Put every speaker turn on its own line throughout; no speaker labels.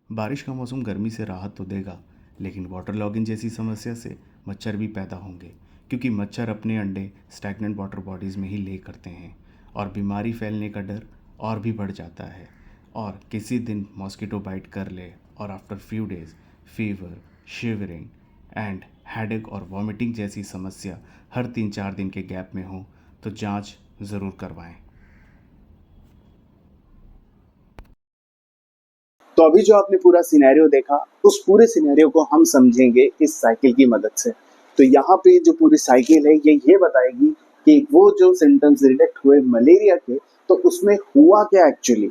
बारिश का मौसम गर्मी से राहत तो देगा, लेकिन वाटर लॉगिंग जैसी समस्या से मच्छर भी पैदा होंगे, क्योंकि मच्छर अपने अंडे स्टैग्नेंट वाटर बॉडीज़ में ही ले करते हैं और बीमारी फैलने का डर और भी बढ़ जाता है। और किसी दिन मॉस्किटो बाइट कर ले और after few days fever, shivering and headache और वॉमिटिंग जैसी समस्या हर 3-4 दिन के गैप में हो तो जांच ज़रूर करवाएं।
तो अभी जो आपने पूरा सिनेरियो देखा, उस पूरे सिनेरियो को हम समझेंगे इस साइकिल की मदद से। तो यहाँ पे जो पूरी साइकिल है ये बताएगी कि वो जो सिम्टम्स डिटेक्ट हुए मलेरिया के, तो उसमें हुआ क्या एक्चुअली,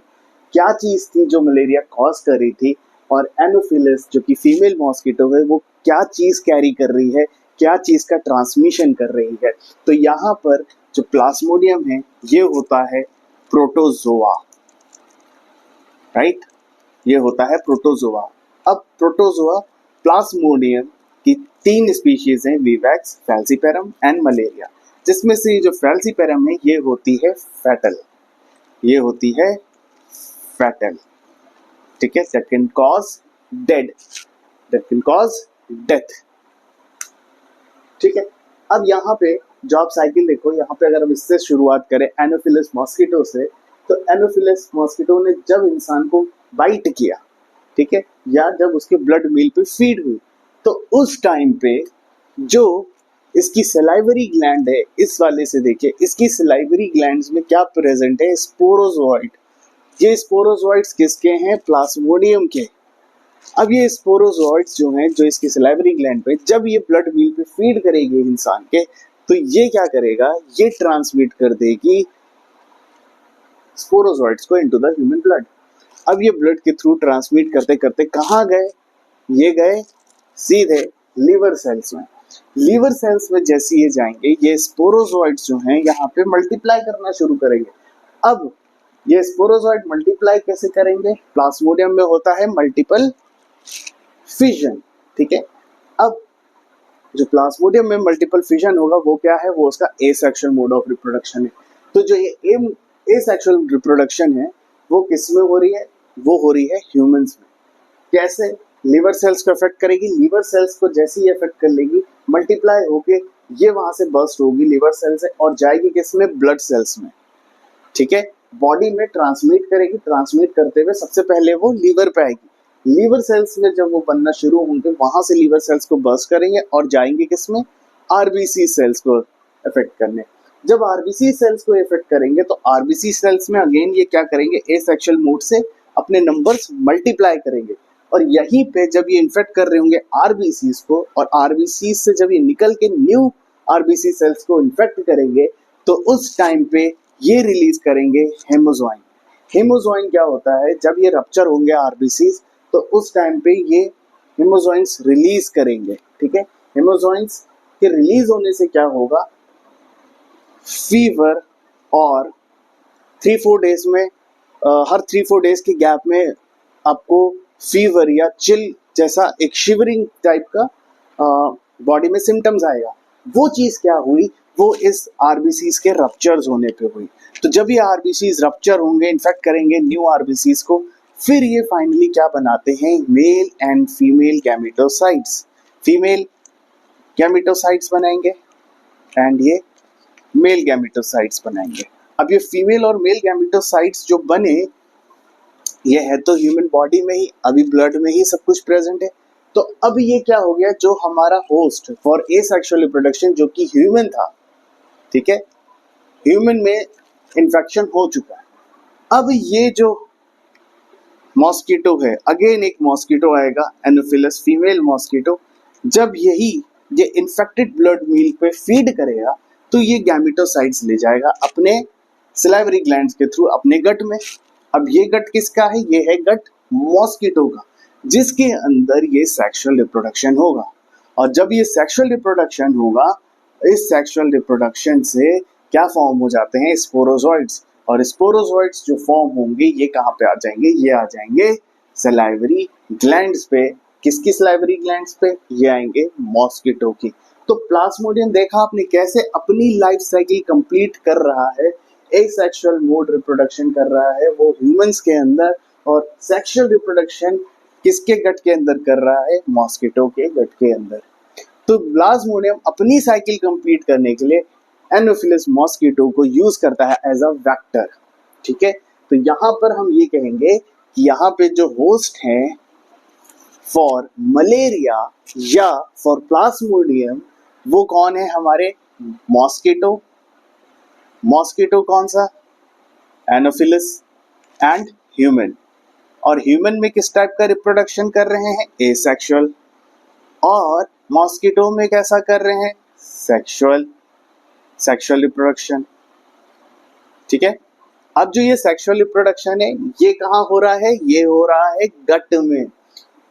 क्या चीज थी जो मलेरिया कॉज कर रही थी, और एनोफिलस जो कि फीमेल मॉस्किटो है वो क्या चीज कैरी कर रही है, क्या चीज का ट्रांसमिशन कर रही है। तो यहाँ पर जो प्लाज्मोडियम है ये होता है प्रोटोजोआ, राइट, ये होता है प्रोटोजोआ। अब प्रोटोजोआ प्लाज्मोडियम की 3 स्पीशीज हैं, विवैक्स, फैल्सीपेरम एंड मलेरिया, जिसमें से जो फैल्सीपेरम है ये होती है फैटल, ये होती है फैटल, ठीक है, that can cause dead, that can cause death, ठीक है। अब यहाँ पे जो आप साइकिल देखो, यहाँ पे अगर हम इससे शुरुआत करें एनोफिलस मॉस्किटो से, तो एनोफिलस मॉस्किटो ने जब इंसान को बाइट किया, ठीक है, या जब उसके ब्लड मील पे फीड हुई, तो उस टाइम पे जो इसकी सलाइवरी ग्लैंड है, इस वाले से देखिए, इसकी सलाइवरी ग्लैंड्स में क्या प्रेजेंट है, स्पोरोजोइड। ये स्पोरोजोइड्स किसके हैं, प्लाज्मोडियम के। अब ये स्पोरोजोइड्स जो हैं, जो इसकी सलाइवरी ग्लैंड पे जब ये ब्लड मील पे फीड करेगी इंसान के, तो ये क्या करेगा, ये ट्रांसमिट कर देगी स्पोरोजोइड्स को इनटू द ह्यूमन ब्लड। अब ये ब्लड के थ्रू ट्रांसमिट करते करते कहाँ गए, ये गए सीधे लिवर सेल्स में। लिवर सेल्स में जैसे ये जाएंगे, ये स्पोरोजोइड्स जो हैं यहाँ पे मल्टीप्लाई करना शुरू करेंगे। अब ये स्पोरोजोइड मल्टीप्लाई कैसे करेंगे, प्लाज्मोडियम में होता है मल्टीपल फिजन, ठीक है। अब जो प्लाज्मोडियम में मल्टीपल फिजन होगा वो क्या है, वो उसका एसेक्सुअल मोड ऑफ रिप्रोडक्शन है। तो जो ये एसेक्सुअल रिप्रोडक्शन है वो किस में हो रही है, वो हो रही है ह्यूमंस में। कैसे, लिवर सेल्स को अफेक्ट करेगी, लिवर सेल्स को जैसे ही अफेक्ट कर लेगी, मल्टीप्लाई होके ये वहां से बर्स्ट होगी लिवर सेल से और जाएगी किस में, ब्लड सेल्स में, ठीक है। बॉडी में ट्रांसमिट करेगी, ट्रांसमिट करते हुए सबसे पहले वो लीवर पे आएगी। लीवर सेल्स में जब वो बनना शुरू होंगे, वहां से लीवर सेल्स को बर्स्ट करेंगे और जाएंगे किसमें, आरबीसी सेल्स को अफेक्ट करने। जब आरबीसी सेल्स को इफेक्ट करेंगे तो आरबीसी सेल्स में अगेन ये क्या करेंगे, एसेक्सुअल मोड से अपने नंबर्स मल्टीप्लाई करेंगे, और यहीं पे जब ये इन्फेक्ट कर रहे होंगे आरबीसी को, और आरबीसी से जब ये निकल के न्यू आरबीसी सेल्स को इन्फेक्ट करेंगे, तो उस टाइम पे ये रिलीज करेंगे हेमोजोइन। हेमोजोइन क्या होता है, जब ये रप्चर होंगे आरबीसी, तो उस टाइम पे ये हेमोजोइंस रिलीज करेंगे, ठीक है। हेमोजोइंस के रिलीज होने से क्या होगा, फीवर, और 3-4 डेज में हर 3-4 डेज के गैप में आपको फीवर या चिल जैसा एक शिवरिंग टाइप का बॉडी में सिम्टम्स आएगा। वो चीज क्या हुई, वो इस आरबीसीज के रप्चर्स होने पे हुई। तो जब ये आरबीसीज रप्चर होंगे, इन्फेक्ट करेंगे न्यू आरबीसीज को, फिर ये फाइनली क्या बनाते हैं, male and female gametocytes. Female gametocytes बनाएंगे एंड ये मेल गैमेटोसाइट्स बनाएंगे। अब ये फीमेल और मेल गैमेटोसाइट्स जो बने, ये है तो ह्यूमन बॉडी में ही, अभी ब्लड में ही सब कुछ प्रेजेंट है। तो अब ये क्या हो गया, जो हमारा होस्ट फॉर एसेक्सुअल रिप्रोडक्शन जो कि ह्यूमन था, ठीक है, ह्यूमन में इन्फेक्शन हो चुका है। अब ये जो मॉस्किटो है, अगेन एक मॉस्किटो आएगा, एनोफिलस फीमेल मॉस्किटो, जब यही ये इन्फेक्टेड ब्लड मील पे फीड करेगा, तो ये गैमेटोसाइट्स ले जाएगा अपने सलाइवरी ग्लैंड्स के थ्रू अपने गट में। अब ये गट किसका है, ये है गट मॉस्किटो का, जिसके अंदर ये सेक्सुअल रिप्रोडक्शन होगा। और जब ये सेक्सुअल रिप्रोडक्शन होगा, इस सेक्सुअल रिप्रोडक्शन से क्या फॉर्म हो जाते हैं, स्पोरोजोइड्स। और स्पोरोजोइड्स जो फॉर्म होंगे ये कहाँ पे आ जाएंगे, ये आ जाएंगे सलाइवरी ग्लैंड्स पे। किसकी सलाइवरी ग्लैंड्स पे, ये आएंगे मॉस्किटो की। तो प्लाज्मोडियम देखा आपने कैसे अपनी लाइफ साइकिल कंप्लीट कर रहा है, एसेक्सुअल मोड रिप्रोडक्शन कर रहा है वो ह्यूमंस के अंदर, और सेक्सुअल रिप्रोडक्शन किसके गट के अंदर कर रहा है? मॉस्किटो के गट के अंदर। तो प्लाज्मोडियम अपनी साइकिल कंप्लीट करने के लिए एनोफिलस मॉस्किटो को यूज करता है एज अ वेक्टर। ठीक है, तो यहां पर हम ये कहेंगे कि यहाँ पे जो होस्ट हैं फॉर मलेरिया या फॉर प्लाज्मोडियम वो कौन है? हमारे मॉस्किटो। मॉस्किटो कौन सा? Anopheles and human. और ह्यूमन में किस टाइप का रिप्रोडक्शन कर रहे हैं? एसेक्सुअल। और मॉस्किटो में कैसा कर रहे हैं? Sexual reproduction. ठीक है, अब जो ये सेक्सुअल रिप्रोडक्शन है ये कहाँ हो रहा है? ये हो रहा है गट में।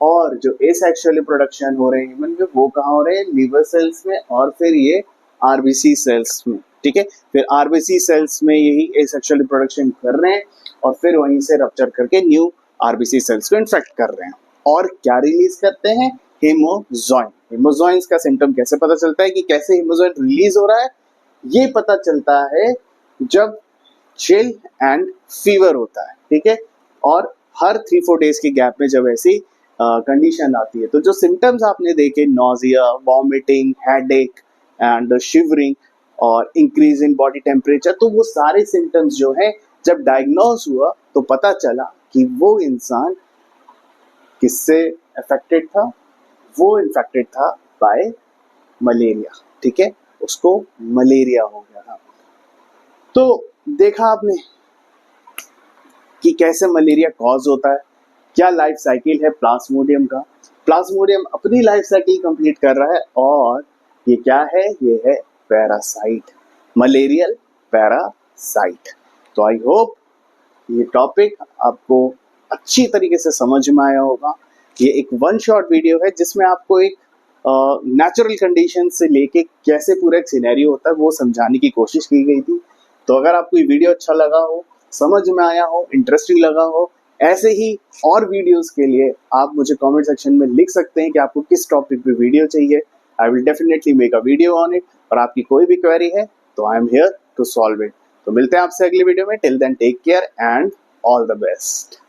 और जो एसेक्सुअल रिप्रोडक्शन हो रहे हैं ह्यूमन में वो कहाँ हो रहे हैं? लीवर सेल्स में और फिर ये आरबीसी सेल्स में। ठीक है, फिर आरबीसी सेल्स में यही एसेक्सुअल रिप्रोडक्शन कर रहे हैं और फिर वहीं से रप्चर करके न्यू आरबीसी सेल्स को इन्फेक्ट कर रहे हैं। और क्या रिलीज करते हैं? हेमोजॉइन। हेमोजॉइन्स का सिम्टम कैसे पता चलता है कि कैसे हेमोजॉइन रिलीज हो रहा है? ये पता चलता है जब चिल एंड फीवर होता है। ठीक है, और हर 3-4 डेज के गैप में जब ऐसी कंडीशन आती है तो जो सिम्टम्स आपने देखे, nausea, vomiting, headache and shivering और इंक्रीज इन बॉडी टेम्परेचर, तो वो सारे सिम्टम्स जो है जब डायग्नोज हुआ तो पता चला कि वो इंसान किससे अफेक्टेड था? वो इन्फेक्टेड था बाय मलेरिया। ठीक है, उसको मलेरिया हो गया था। तो देखा आपने कि कैसे मलेरिया कॉज होता है, क्या लाइफ साइकिल है प्लाज्मोडियम का। प्लाज्मोडियम अपनी लाइफ साइकिल कंप्लीट कर रहा है और ये क्या है? ये है पैरासाइट, मलेरियल पैरासाइट। तो आई होप ये टॉपिक आपको अच्छी तरीके से समझ में आया होगा। ये एक वन शॉट वीडियो है जिसमें आपको एक नेचुरल कंडीशन से लेके कैसे पूरा एक सिनेरियो होता है वो समझाने की कोशिश की गई थी। तो अगर आपको ये वीडियो अच्छा लगा हो, समझ में आया हो, इंटरेस्टिंग लगा हो, ऐसे ही और वीडियोस के लिए आप मुझे कमेंट सेक्शन में लिख सकते हैं कि आपको किस टॉपिक पे वीडियो चाहिए। I will definitely make a video on it. और आपकी कोई भी क्वेरी है तो I am here to solve it. तो मिलते हैं आपसे अगली वीडियो में। Till then take care and all the best.